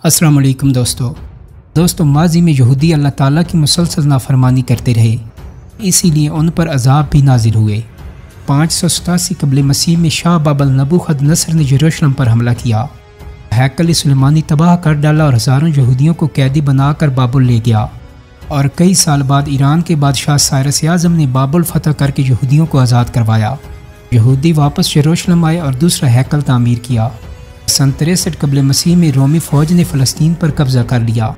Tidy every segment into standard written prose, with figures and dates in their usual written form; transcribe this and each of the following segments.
السلام علیکم دوستو ماضی میں یہودی اللہ تعالیٰ کی مسلسل نافرمانی کرتے رہے، اسی لیے ان پر عذاب بھی نازل ہوئے۔ 587 قبل مسیح میں شاہ بابل نبوخدنصر نے یروشلم پر حملہ کیا، ہیکل سلیمانی تباہ کر ڈالا اور ہزاروں یہودیوں کو قیدی بنا کر بابل لے گیا، اور کئی سال بعد ایران کے بادشاہ سائرس اعظم نے بابل فتح کر کے یہودیوں کو آزاد کروایا۔ یہودی واپس یروشلم آئے اور دوسرا ہیکل تعمیر کیا۔ سن 63 قبل مسیح میں رومی فوج نے فلسطین پر قبضہ کر لیا۔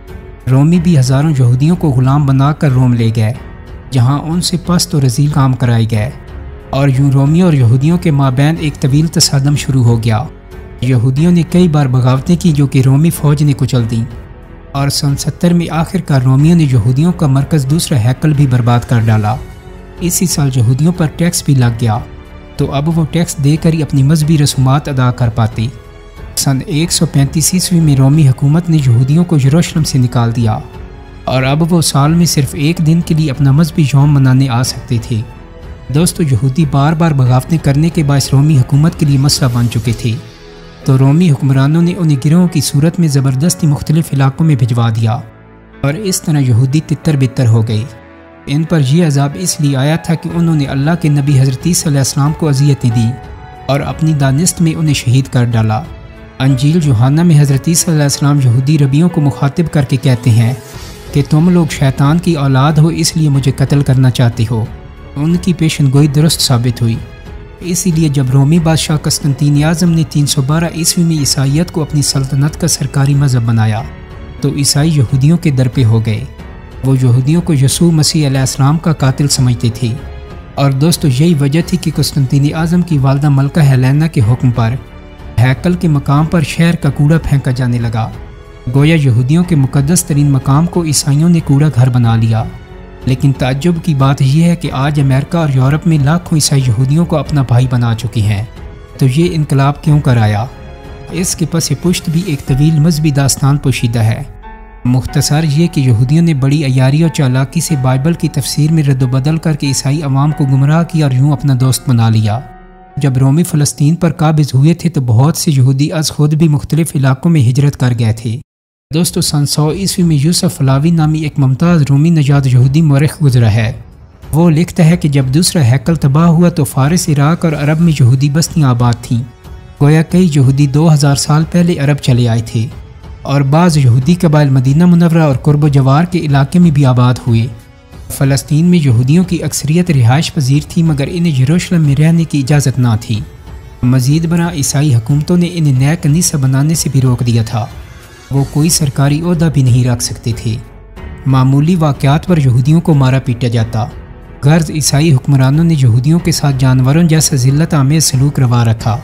رومی بھی ہزاروں یہودیوں کو غلام بنا کر روم لے گئے، جہاں ان سے پست و رذیل کام کرائے گئے، اور یوں رومی اور یہودیوں کے مابین ایک طویل تصادم شروع ہو گیا۔ یہودیوں نے کئی بار بغاوتیں کی جو کہ رومی فوج نے کچل دیں، اور سن 70 میں آخر کار رومیوں نے یہودیوں کا مرکز دوسرا ہیکل بھی برباد کر ڈالا۔ اسی سال یہودیوں پر ٹیکس بھی لگ گیا، تو اب وہ ٹیکس دے کر ہی اپنی مذہبی رسومات ادا کر پاتے۔ سن 135 عیسوی میں رومی حکومت نے یہودیوں کو یروشلم سے نکال دیا، اور اب وہ سال میں صرف ایک دن کے لیے اپنا مذہبی یوم منانے آ سکتے تھے۔ دوستو یہودی بار بار بغاوتیں کرنے کے باعث رومی حکومت کے لیے مسئلہ بن چکے تھے، تو رومی حکمرانوں نے انہیں گروہوں کی صورت میں زبردستی مختلف علاقوں میں بھجوا دیا، اور اس طرح یہودی تتر بتر ہو گئے۔ ان پر یہ عذاب اس لیے آیا تھا کہ انہوں نے اللہ کے نبی حضرت عیسیٰ علیہ السلام کو اذیتیں دیں اور اپنی دانست میں انہیں شہید کر ڈالا۔ انجیل یوحنا میں حضرت عیسیٰ علیہ السلام یہودی ربیوں کو مخاطب کر کے کہتے ہیں کہ تم لوگ شیطان کی اولاد ہو، اس لیے مجھے قتل کرنا چاہتے ہو۔ ان کی پیشن گوئی درست ثابت ہوئی۔ اسی لیے جب رومی بادشاہ قسطنطین اعظم نے 312 عیسوی میں عیسائیت کو اپنی سلطنت کا سرکاری مذہب بنایا، تو عیسائی یہودیوں کے در پہ ہو گئے۔ وہ یہودیوں کو یسوع مسیح علیہ السلام کا قاتل سمجھتے تھے، اور دوستو یہی وجہ تھی کہ قسطنطین اعظم کی والدہ ملکہ ہیلینا کے حکم پر ہیکل کے مقام پر شہر کا کوڑا پھینکا جانے لگا۔ گویا یہودیوں کے مقدس ترین مقام کو عیسائیوں نے کوڑا گھر بنا لیا۔ لیکن تعجب کی بات یہ ہے کہ آج امریکہ اور یورپ میں لاکھوں عیسائی یہودیوں کو اپنا بھائی بنا چکی ہیں، تو یہ انقلاب کیوں کر آیا؟ اس کے پس پشت بھی ایک طویل مذہبی داستان پوشیدہ ہے۔ مختصر یہ کہ یہودیوں نے بڑی عیاری اور چالاکی سے بائبل کی تفسیر میں رد و بدل کر کے عیسائی عوام کو گمراہ کیا اور یوں اپنا دوست بنا لیا۔ جب رومی فلسطین پر قابض ہوئے تھے تو بہت سے یہودی از خود بھی مختلف علاقوں میں ہجرت کر گئے تھے۔ دوستو سن 100 عیسوی میں یوسف فلاوی نامی ایک ممتاز رومی نژاد یہودی مورخ گزرا ہے۔ وہ لکھتا ہے کہ جب دوسرا ہیکل تباہ ہوا تو فارس، عراق اور عرب میں یہودی بستیاں آباد تھیں۔ گویا کئی یہودی 2000 سال پہلے عرب چلے آئے تھے، اور بعض یہودی قبائل مدینہ منورہ اور قرب و جوار کے علاقے میں بھی آباد ہوئے۔ فلسطین میں یہودیوں کی اکثریت رہائش پذیر تھی، مگر انہیں یروشلم میں رہنے کی اجازت نہ تھی۔ مزید برآں عیسائی حکومتوں نے انہیں نیا کنیسہ بنانے سے بھی روک دیا تھا۔ وہ کوئی سرکاری عہدہ بھی نہیں رکھ سکتے تھے۔ معمولی واقعات پر یہودیوں کو مارا پیٹا جاتا۔ غرض عیسائی حکمرانوں نے یہودیوں کے ساتھ جانوروں جیسا ذلت آمیز سلوک روا رکھا،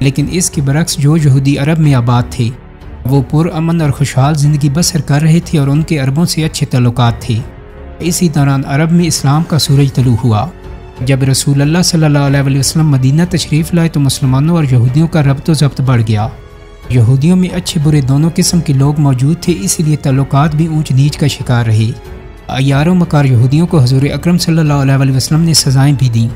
لیکن اس کے برعکس جو یہودی عرب میں آباد تھے وہ پرامن اور خوشحال زندگی بسر کر رہے تھے، اور ان کے عربوں سے اچھے تعلقات تھے۔ اسی دوران عرب میں اسلام کا سورج طلوع ہوا۔ جب رسول اللہ صلی اللہ علیہ وسلم مدینہ تشریف لائے تو مسلمانوں اور یہودیوں کا ربط و ضبط بڑھ گیا۔ یہودیوں میں اچھے برے دونوں قسم کے لوگ موجود تھے، اسی لیے تعلقات بھی اونچ نیچ کا شکار رہے۔ عیار و مکار یہودیوں کو حضور اکرم صلی اللہ علیہ وسلم نے سزائیں بھی دیں،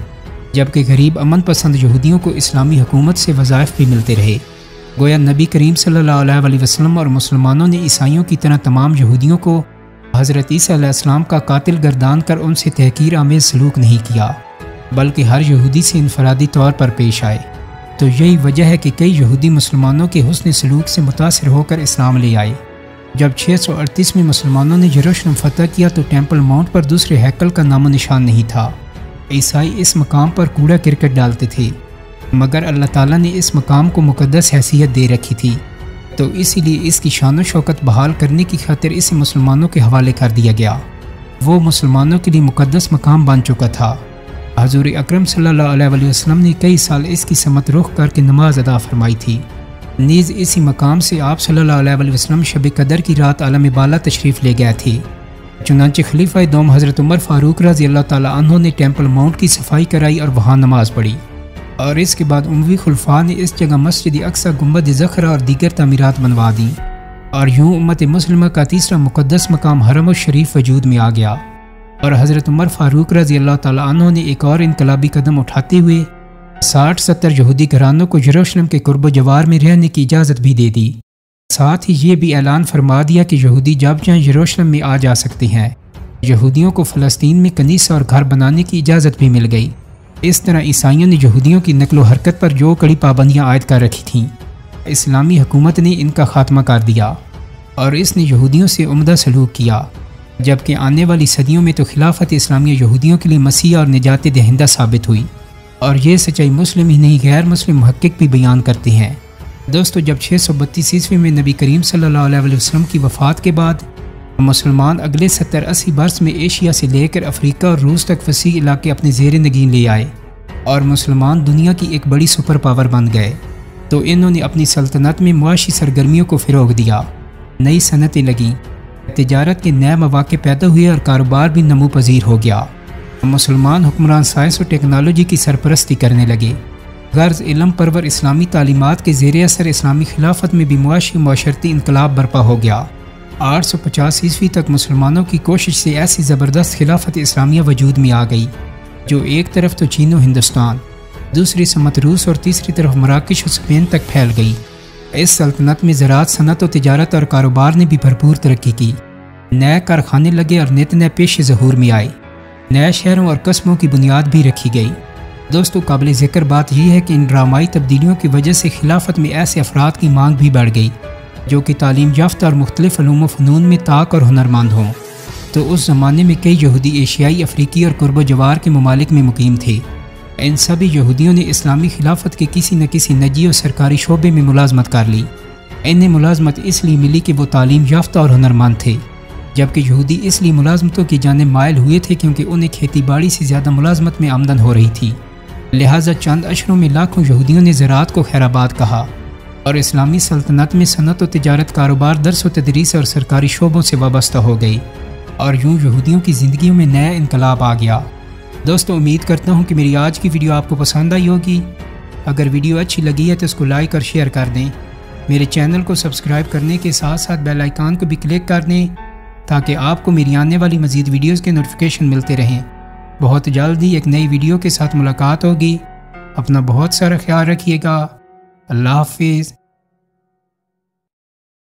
جبکہ غریب امن پسند یہودیوں کو اسلامی حکومت سے وظائف بھی ملتے رہے۔ گویا نبی کریم صلی اللہ علیہ وسلم اور مسلمانوں نے عیسائیوں کی طرح تمام یہودیوں کو حضرت عیسیٰ علیہ السلام کا قاتل گردان کر ان سے تحقیر آمیز سلوک نہیں کیا، بلکہ ہر یہودی سے انفرادی طور پر پیش آئے۔ تو یہی وجہ ہے کہ کئی یہودی مسلمانوں کے حسن سلوک سے متاثر ہو کر اسلام لے آئے۔ جب 638 میں مسلمانوں نے یروشلم فتح کیا تو ٹیمپل ماؤنٹ پر دوسرے ہیکل کا نام و نشان نہیں تھا۔ عیسائی اس مقام پر کوڑا کرکٹ ڈالتے تھے، مگر اللہ تعالیٰ نے اس مقام کو مقدس حیثیت دے رکھی تھی، تو اسی لیے اس کی شان و شوکت بحال کرنے کی خاطر اسے مسلمانوں کے حوالے کر دیا گیا۔ وہ مسلمانوں کے لیے مقدس مقام بن چکا تھا۔ حضور اکرم صلی اللہ علیہ وسلم نے کئی سال اس کی سمت رخ کر کے نماز ادا فرمائی تھی۔ نیز اسی مقام سے آپ صلی اللہ علیہ وسلم شب قدر کی رات عالم بالا تشریف لے گئے تھے۔ چنانچہ خلیفہ دوم حضرت عمر فاروق رضی اللہ تعالیٰ عنہ نے ٹیمپل ماؤنٹ کی صفائی کرائی اور وہاں نماز پڑھی، اور اس کے بعد اموی خلفاء نے اس جگہ مسجد اقصی، گنبد زخرہ اور دیگر تعمیرات بنوا دیں، اور یوں امت مسلمہ کا تیسرا مقدس مقام حرم الشریف وجود میں آ گیا۔ اور حضرت عمر فاروق رضی اللہ تعالیٰ عنہ نے ایک اور انقلابی قدم اٹھاتے ہوئے 60-70 یہودی گھرانوں کو یروشلم کے قرب و جوار میں رہنے کی اجازت بھی دے دی۔ ساتھ ہی یہ بھی اعلان فرما دیا کہ یہودی جب چاہیں یروشلم میں آ جا سکتے ہیں۔ یہودیوں کو فلسطین میں کنیسہ اور گھر بنانے کی اجازت بھی مل گئی۔ اس طرح عیسائیوں نے یہودیوں کی نقل و حرکت پر جو کڑی پابندیاں عائد کر رکھی تھیں، اسلامی حکومت نے ان کا خاتمہ کر دیا اور اس نے یہودیوں سے عمدہ سلوک کیا، جبکہ آنے والی صدیوں میں تو خلافت اسلامیہ یہودیوں کے لیے مسیح اور نجات دہندہ ثابت ہوئی، اور یہ سچائی مسلم ہی نہیں غیر مسلم محقق بھی بیان کرتے ہیں۔ دوستو، جب 632 عیسوی میں نبی کریم صلی اللہ علیہ وسلم کی وفات کے بعد مسلمان اگلے 70-80 برس میں ایشیا سے لے کر افریقہ اور روس تک وسیع علاقے اپنے زیر نگین لے آئے اور مسلمان دنیا کی ایک بڑی سپر پاور بن گئے، تو انہوں نے اپنی سلطنت میں معاشی سرگرمیوں کو فروغ دیا، نئی صنعتیں لگیں، تجارت کے نئے مواقع پیدا ہوئے اور کاروبار بھی نمو پذیر ہو گیا۔ مسلمان حکمران سائنس و ٹیکنالوجی کی سرپرستی کرنے لگے۔ غرض علم پرور اسلامی تعلیمات کے زیر اثر اسلامی خلافت میں بھی معاشی و معاشرتی انقلاب برپا ہو گیا۔ 850 عیسوی تک مسلمانوں کی کوشش سے ایسی زبردست خلافت اسلامیہ وجود میں آ گئی جو ایک طرف تو چین و ہندوستان، دوسری سمت روس اور تیسری طرف مراکش و اسپین تک پھیل گئی۔ اس سلطنت میں زراعت، صنعت و تجارت اور کاروبار نے بھی بھرپور ترقی کی، نئے کارخانے لگے اور نت نئے پیش ظہور میں آئے، نئے شہروں اور قصبوں کی بنیاد بھی رکھی گئی۔ دوستو، قابل ذکر بات یہ ہے کہ ان ڈرامائی تبدیلیوں کی وجہ سے خلافت میں ایسے افراد کی مانگ بھی بڑھ گئی جو کہ تعلیم یافتہ اور مختلف علوم و فنون میں طاق اور ہنرمند ہوں۔ تو اس زمانے میں کئی یہودی ایشیائی، افریقی اور قرب و جوار کے ممالک میں مقیم تھے۔ ان سبھی یہودیوں نے اسلامی خلافت کے کسی نہ کسی نجی اور سرکاری شعبے میں ملازمت کر لی۔ انہیں ملازمت اس لیے ملی کہ وہ تعلیم یافتہ اور ہنرمند تھے، جبکہ یہودی اس لیے ملازمتوں کی جانب مائل ہوئے تھے کیونکہ انہیں کھیتی باڑی سے زیادہ ملازمت میں آمدن ہو رہی تھی۔ لہٰذا چند اشروں میں لاکھوں یہودیوں نے زراعت کو خیرآباد کہا اور اسلامی سلطنت میں صنعت و تجارت، کاروبار، درس و تدریس اور سرکاری شعبوں سے وابستہ ہو گئی، اور یوں یہودیوں کی زندگیوں میں نیا انقلاب آ گیا۔ دوستو، امید کرتا ہوں کہ میری آج کی ویڈیو آپ کو پسند آئی ہوگی۔ اگر ویڈیو اچھی لگی ہے تو اس کو لائک اور شیئر کر دیں۔ میرے چینل کو سبسکرائب کرنے کے ساتھ ساتھ بیل آئیکن کو بھی کلک کر دیں تاکہ آپ کو میری آنے والی مزید ویڈیوز کے نوٹیفیکیشن ملتے رہیں۔ بہت جلدی ایک نئی ویڈیو کے ساتھ ملاقات ہوگی۔ اپنا بہت سارا خیال رکھیے گا۔ اللہ حافظ۔